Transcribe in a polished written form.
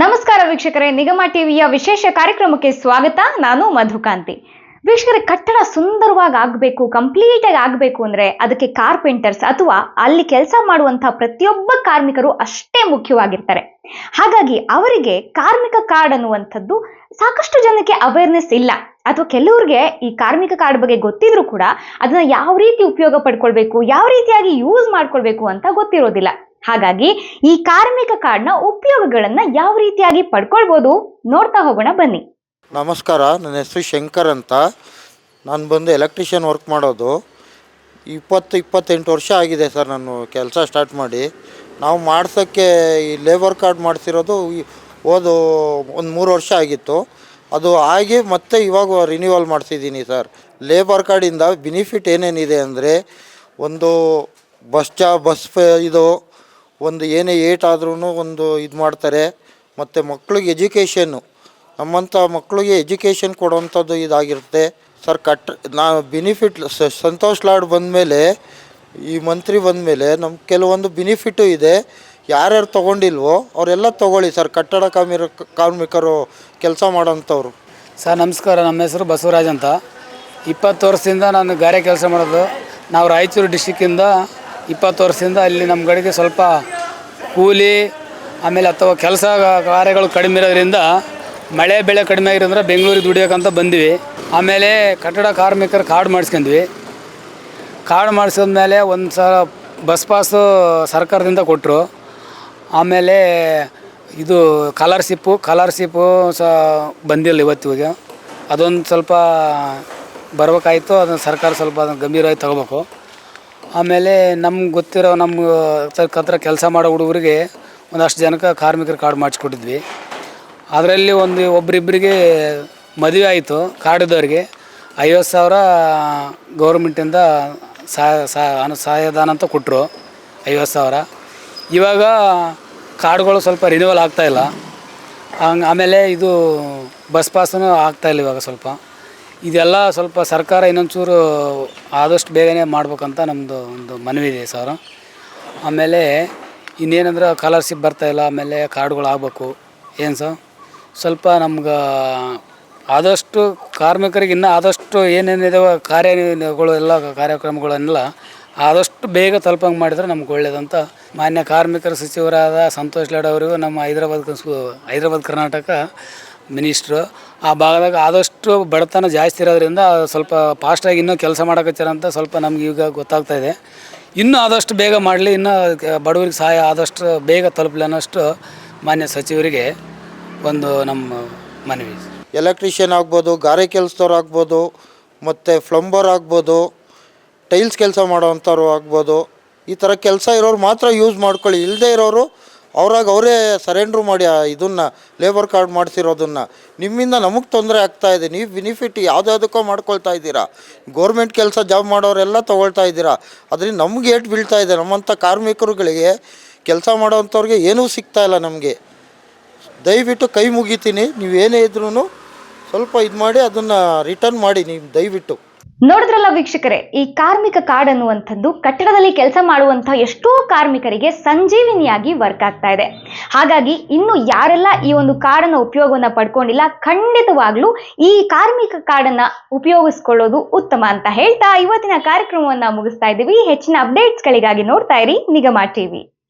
ನಮಸ್ಕಾರ ವೀಕ್ಷಕರೇ, ನಿಗಮ ಟಿವಿಯ ವಿಶೇಷ ಕಾರ್ಯಕ್ರಮಕ್ಕೆ ಸ್ವಾಗತ. ನಾನು ಮಧುಕಾಂತಿ. ವೀಕ್ಷಕರೇ, ಕಟ್ಟಡ ಸುಂದರವಾಗಿ ಆಗಬೇಕು, ಕಂಪ್ಲೀಟ್ ಆಗಿ ಆಗಬೇಕು ಅಂದ್ರೆ ಅದಕ್ಕೆ ಕಾರ್ಪೆಂಟರ್ಸ್ ಅಥವಾ ಅಲ್ಲಿ ಕೆಲಸ ಮಾಡುವಂತಹ ಪ್ರತಿಯೊಬ್ಬ ಕಾರ್ಮಿಕರು ಅಷ್ಟೇ ಮುಖ್ಯವಾಗಿರ್ತಾರೆ. ಹಾಗಾಗಿ ಅವರಿಗೆ ಕಾರ್ಮಿಕ ಕಾರ್ಡ್ ಅನ್ನುವಂಥದ್ದು ಸಾಕಷ್ಟು ಜನಕ್ಕೆ ಅವೇರ್ನೆಸ್ ಇಲ್ಲ, ಅಥವಾ ಕೆಲವರಿಗೆ ಈ ಕಾರ್ಮಿಕ ಕಾರ್ಡ್ ಬಗ್ಗೆ ಗೊತ್ತಿದ್ರು ಕೂಡ ಅದನ್ನ ಯಾವ ರೀತಿ ಉಪಯೋಗ ಪಡ್ಕೊಳ್ಬೇಕು, ಯಾವ ರೀತಿಯಾಗಿ ಯೂಸ್ ಮಾಡ್ಕೊಳ್ಬೇಕು ಅಂತ ಗೊತ್ತಿರೋದಿಲ್ಲ. ಹಾಗಾಗಿ ಈ ಕಾರ್ಮಿಕ ಕಾರ್ಡ್ನ ಉಪಯೋಗಗಳನ್ನ ಯಾವ ರೀತಿಯಾಗಿ ಪಡ್ಕೊಳ್ಬೋದು ನೋಡ್ತಾ ಹೋಗೋಣ ಬನ್ನಿ. ನಮಸ್ಕಾರ, ನನ್ನ ಹೆಸರು ಶಂಕರ್ ಅಂತ. ನಾನು ಬಂದು ಎಲೆಕ್ಟ್ರಿಷಿಯನ್ ವರ್ಕ್ ಮಾಡೋದು. 28 ವರ್ಷ ಆಗಿದೆ ಸರ್ ನಾನು ಕೆಲಸ ಸ್ಟಾರ್ಟ್ ಮಾಡಿ. ನಾವು ಮಾಡ್ಸೋಕ್ಕೆ ಈ ಲೇಬರ್ ಕಾರ್ಡ್ ಮಾಡಿಸಿರೋದು ಒಂದು 3 ವರ್ಷ ಆಗಿತ್ತು. ಅದು ಆಗಿ ಮತ್ತೆ ಇವಾಗ ರಿನ್ಯೂವಲ್ ಮಾಡಿಸಿದ್ದೀನಿ ಸರ್. ಲೇಬರ್ ಕಾರ್ಡಿಂದ ಬೆನಿಫಿಟ್ ಏನೇನಿದೆ ಅಂದರೆ, ಒಂದು ಬಸ್ ಇದು ಒಂದು ಏನೇ ಏಟ್ ಆದ್ರೂ ಒಂದು ಇದು ಮಾಡ್ತಾರೆ. ಮತ್ತು ಮಕ್ಳಿಗೆ ಎಜುಕೇಷನ್ನು, ನಮ್ಮಂಥ ಮಕ್ಕಳಿಗೆ ಎಜುಕೇಷನ್ ಕೊಡುವಂಥದ್ದು ಇದಾಗಿರುತ್ತೆ ಸರ್. ಬೆನಿಫಿಟ್ ಸಂತೋಷ್ ಲಾಡ್ ಬಂದಮೇಲೆ, ಈ ಮಂತ್ರಿ ಬಂದಮೇಲೆ ನಮ್ಗೆ ಕೆಲವೊಂದು ಬೆನಿಫಿಟ್ಟು ಇದೆ. ಯಾರ್ಯಾರು ತೊಗೊಂಡಿಲ್ವೋ ಅವರೆಲ್ಲ ತೊಗೊಳ್ಳಿ ಸರ್. ಕಟ್ಟಡ ಕಾರ್ಮಿಕರು ಕೆಲಸ ಮಾಡೋಂಥವ್ರು. ಸರ್ ನಮಸ್ಕಾರ, ನಮ್ಮ ಹೆಸರು ಬಸವರಾಜ್ ಅಂತ. 20 ವರ್ಷದಿಂದ ನಾನು ಗಾರೆ ಕೆಲಸ ಮಾಡೋದು. ನಾವು ರಾಯಚೂರು ಡಿಸ್ಟಿಕ್ಕಿಂದ 20 ವರ್ಷದಿಂದ ಅಲ್ಲಿ ನಮ್ಮ ಕಡೆಗೆ ಸ್ವಲ್ಪ ಕೂಲಿ ಆಮೇಲೆ ಅಥವಾ ಕೆಲಸ ಕಾರ್ಯಗಳು ಕಡಿಮೆ ಇರೋದ್ರಿಂದ, ಮಳೆ ಬೆಳೆ ಕಡಿಮೆ ಆಗಿರೋದ್ರೆ ಬೆಂಗಳೂರಿಗೆ ದುಡಿಯೋಕ್ಕಂತ ಬಂದ್ವಿ. ಆಮೇಲೆ ಕಟ್ಟಡ ಕಾರ್ಮಿಕರ ಕಾರ್ಡ್ ಮಾಡಿಸ್ಕೊಂಡ್ವಿ. ಕಾರ್ಡ್ ಮಾಡಿಸಿದ್ಮೇಲೆ ಒಂದು ಸಲ ಬಸ್ ಪಾಸು ಸರ್ಕಾರದಿಂದ ಕೊಟ್ಟರು. ಆಮೇಲೆ ಇದು ಕಾಲರ್ಶಿಪ್ಪು ಸಹ ಬಂದಿಲ್ಲ ಇವತ್ತಿಗೆ. ಅದೊಂದು ಸ್ವಲ್ಪ ಬರ್ಬೇಕಾಯ್ತು. ಅದನ್ನು ಸರ್ಕಾರ ಸ್ವಲ್ಪ ಅದನ್ನು ಗಂಭೀರವಾಗಿ ತಗೋಬೇಕು. ಆಮೇಲೆ ನಮ್ಗೆ ಗೊತ್ತಿರೋ ನಮ್ಮ ಹತ್ರ ಕೆಲಸ ಮಾಡೋ ಹುಡುಗರಿಗೆ ಒಂದಷ್ಟು ಜನಕ್ಕೆ ಕಾರ್ಮಿಕರ ಕಾರ್ಡ್ ಮಾಡಿಸ್ಕೊಟ್ಟಿದ್ವಿ. ಅದರಲ್ಲಿ ಒಬ್ಬರಿಬ್ಬರಿಗೆ ಮದುವೆ ಆಯಿತು. ಕಾರ್ಡಿದ್ದವ್ರಿಗೆ 50,000 ಗೌರ್ಮೆಂಟಿಂದ ಸಹಾಯಧನ ಅಂತ ಕೊಟ್ಟರು, 50,000. ಇವಾಗ ಕಾರ್ಡ್ಗಳು ಸ್ವಲ್ಪ ರಿನ್ಯೂವಲ್ ಆಗ್ತಾಯಿಲ್ಲ. ಆಮೇಲೆ ಇದು ಬಸ್ ಪಾಸೂ ಆಗ್ತಾಯಿಲ್ಲ ಇವಾಗ ಸ್ವಲ್ಪ. ಇದೆಲ್ಲ ಸ್ವಲ್ಪ ಸರ್ಕಾರ ಇನ್ನೊಂಚೂರು ಆದಷ್ಟು ಬೇಗನೆ ಮಾಡ್ಬೇಕಂತ ನಮ್ಮದು ಒಂದು ಮನವಿ ಇದೆ ಸರ್. ಆಮೇಲೆ ಇನ್ನೇನಂದ್ರೆ ಸ್ಕಾಲರ್ಶಿಪ್ ಬರ್ತಾಯಿಲ್ಲ, ಆಮೇಲೆ ಕಾರ್ಡ್ಗಳು ಆಗಬೇಕು. ಏನು ಸರ್, ಸ್ವಲ್ಪ ನಮ್ಗೆ ಆದಷ್ಟು ಕಾರ್ಮಿಕರಿಗೆ ಇನ್ನೂ ಆದಷ್ಟು ಏನೇನಿದಾವೆ ಕಾರ್ಯಗಳು ಎಲ್ಲ ಕಾರ್ಯಕ್ರಮಗಳನ್ನೆಲ್ಲ ಆದಷ್ಟು ಬೇಗ ತಲುಪಂಗೆ ಮಾಡಿದ್ರೆ ನಮ್ಗೆ ಒಳ್ಳೆಯದಂತ ಮಾನ್ಯ ಕಾರ್ಮಿಕರ ಸಚಿವರಾದ ಸಂತೋಷ್ ಲಾಡ್ ಅವರಿಗೂ ನಮ್ಮ ಹೈದರಾಬಾದ್ ಕರ್ನಾಟಕ ಮಿನಿಸ್ಟ್ರು ಆ ಭಾಗದಾಗ ಆದಷ್ಟು ಬಡತನ ಜಾಸ್ತಿ ಇರೋದ್ರಿಂದ ಸ್ವಲ್ಪ ಫಾಸ್ಟಾಗಿ ಇನ್ನೂ ಕೆಲಸ ಮಾಡೋಕತ್ತಾರಂತ ಸ್ವಲ್ಪ ನಮ್ಗೆ ಈಗ ಗೊತ್ತಾಗ್ತಾಯಿದೆ. ಇನ್ನೂ ಆದಷ್ಟು ಬೇಗ ಮಾಡಲಿ, ಇನ್ನೂ ಬಡವರಿಗೆ ಸಹಾಯ ಆದಷ್ಟು ಬೇಗ ತಲುಪಲಿ ಅನ್ನೋಷ್ಟು ಮಾನ್ಯ ಸಚಿವರಿಗೆ ಒಂದು ನಮ್ಮ ಮನವಿ. ಎಲೆಕ್ಟ್ರಿಷಿಯನ್ ಆಗ್ಬೋದು, ಗಾರೆ ಕೆಲಸದವ್ರು ಆಗ್ಬೋದು, ಮತ್ತು ಪ್ಲಂಬರ್ ಆಗ್ಬೋದು, ಟೈಲ್ಸ್ ಕೆಲಸ ಮಾಡೋವಂಥವ್ರು ಆಗ್ಬೋದು. ಈ ಥರ ಕೆಲಸ ಇರೋರು ಮಾತ್ರ ಯೂಸ್ ಮಾಡ್ಕೊಳ್ಳಿ. ಇಲ್ಲದೇ ಇರೋರು ಅವರೇ ಸರೆಂಡ್ರು ಮಾಡಿ ಇದನ್ನು ಲೇಬರ್ ಕಾರ್ಡ್ ಮಾಡಿಸಿರೋದನ್ನು. ನಿಮ್ಮಿಂದ ನಮಗೆ ತೊಂದರೆ ಆಗ್ತಾಯಿದೆ. ನೀವು ಬೆನಿಫಿಟ್ ಯಾವುದ್ಯಾವುದಕ್ಕೋ ಮಾಡ್ಕೊಳ್ತಾ ಇದ್ದೀರಾ. ಗೋರ್ಮೆಂಟ್ ಕೆಲಸ ಜಾಬ್ ಮಾಡೋರೆಲ್ಲ ತೊಗೊಳ್ತಾ ಇದ್ದೀರಾ. ಅದರಿಂದ ನಮ್ಗೆ ಏಟು ಬೀಳ್ತಾ ಇದೆ. ನಮ್ಮಂಥ ಕಾರ್ಮಿಕರುಗಳಿಗೆ, ಕೆಲಸ ಮಾಡೋವಂಥವ್ರಿಗೆ ಏನೂ ಸಿಗ್ತಾಯಿಲ್ಲ ನಮಗೆ. ದಯವಿಟ್ಟು ಕೈ ಮುಗಿತೀನಿ, ನೀವು ಏನೇ ಇದ್ರೂ ಸ್ವಲ್ಪ ಇದು ಮಾಡಿ ಅದನ್ನು ರಿಟರ್ನ್ ಮಾಡಿ ನೀವು ದಯವಿಟ್ಟು. ನೋಡಿದ್ರಲ್ಲ ವೀಕ್ಷಕರೇ, ಈ ಕಾರ್ಮಿಕ ಕಾರ್ಡ್ ಅನ್ನುವಂಥದ್ದು ಕಟ್ಟಡದಲ್ಲಿ ಕೆಲಸ ಮಾಡುವಂತಹ ಎಷ್ಟೋ ಕಾರ್ಮಿಕರಿಗೆ ಸಂಜೀವಿನಿಯಾಗಿ ವರ್ಕ್ ಆಗ್ತಾ ಇದೆ. ಹಾಗಾಗಿ ಇನ್ನು ಯಾರೆಲ್ಲ ಈ ಒಂದು ಕಾರ್ಡನ್ನ ಉಪಯೋಗವನ್ನ ಪಡ್ಕೊಂಡಿಲ್ಲ, ಖಂಡಿತವಾಗ್ಲೂ ಈ ಕಾರ್ಮಿಕ ಕಾರ್ಡನ್ನ ಉಪಯೋಗಿಸ್ಕೊಳ್ಳೋದು ಉತ್ತಮ ಅಂತ ಹೇಳ್ತಾ ಇವತ್ತಿನ ಕಾರ್ಯಕ್ರಮವನ್ನ ಮುಗಿಸ್ತಾ ಇದ್ದೀವಿ. ಹೆಚ್ಚಿನ ಅಪ್ಡೇಟ್ಸ್ಗಳಿಗಾಗಿ ನೋಡ್ತಾ ಇರಿ ನಿಗಮ ಟಿವಿ.